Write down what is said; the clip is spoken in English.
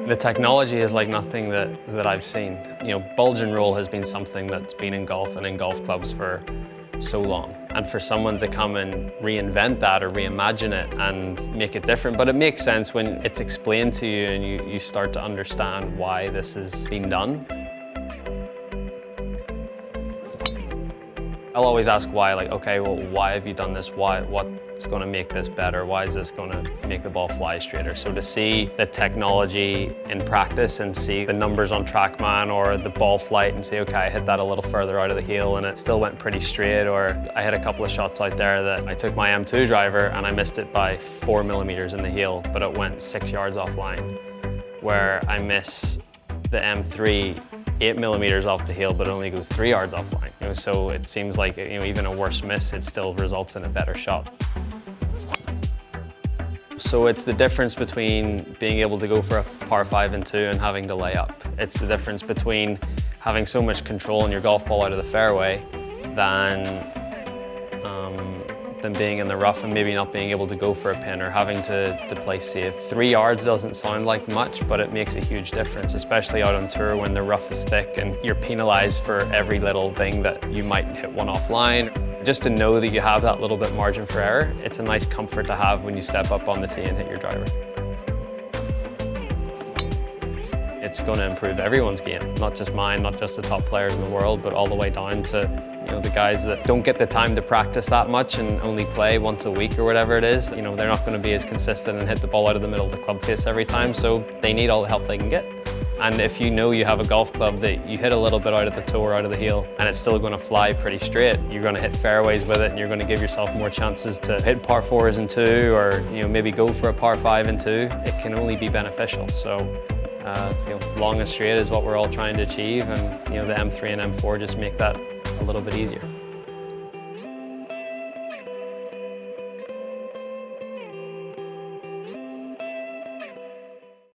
The technology is like nothing that I've seen. You know, bulge and roll has been something that's been in golf and in golf clubs for so long. And for someone to come and reinvent that or reimagine it and make it different, but it makes sense when it's explained to you and you start to understand why this is being done. I'll always ask why, like, okay, well, why have you done this? What's going to make this better? Why is this going to make the ball fly straighter? So to see the technology in practice and see the numbers on TrackMan or the ball flight and say, okay, I hit that a little further out of the heel and it still went pretty straight, or I had a couple of shots out there that I took my M2 driver and I missed it by 4 millimeters in the heel, but it went 6 yards offline, where I miss the M3 8 millimeters off the heel, but it only goes 3 yards offline. You know, so it seems like, you know, even a worse miss, it still results in a better shot. So it's the difference between being able to go for a par 5 and 2 and having to lay up. It's the difference between having so much control in your golf ball out of the fairway than being in the rough and maybe not being able to go for a pin or having to play safe. 3 yards doesn't sound like much, but it makes a huge difference, especially out on tour when the rough is thick and you're penalized for every little thing that you might hit one offline. Just to know that you have that little bit margin for error, it's a nice comfort to have when you step up on the tee and hit your driver. It's going to improve everyone's game, not just mine, not just the top players in the world, but all the way down to, you know, the guys that don't get the time to practice that much and only play once a week or whatever it is. You know, they're not going to be as consistent and hit the ball out of the middle of the club face every time, so they need all the help they can get. And if you know you have a golf club that you hit a little bit out of the toe or out of the heel and it's still going to fly pretty straight, you're going to hit fairways with it and you're going to give yourself more chances to hit par 4s and 2, or, you know, maybe go for a par 5 and 2. It can only be beneficial. So you know, long and straight is what we're all trying to achieve, and, you know, the M3 and M4 just make that a little bit easier.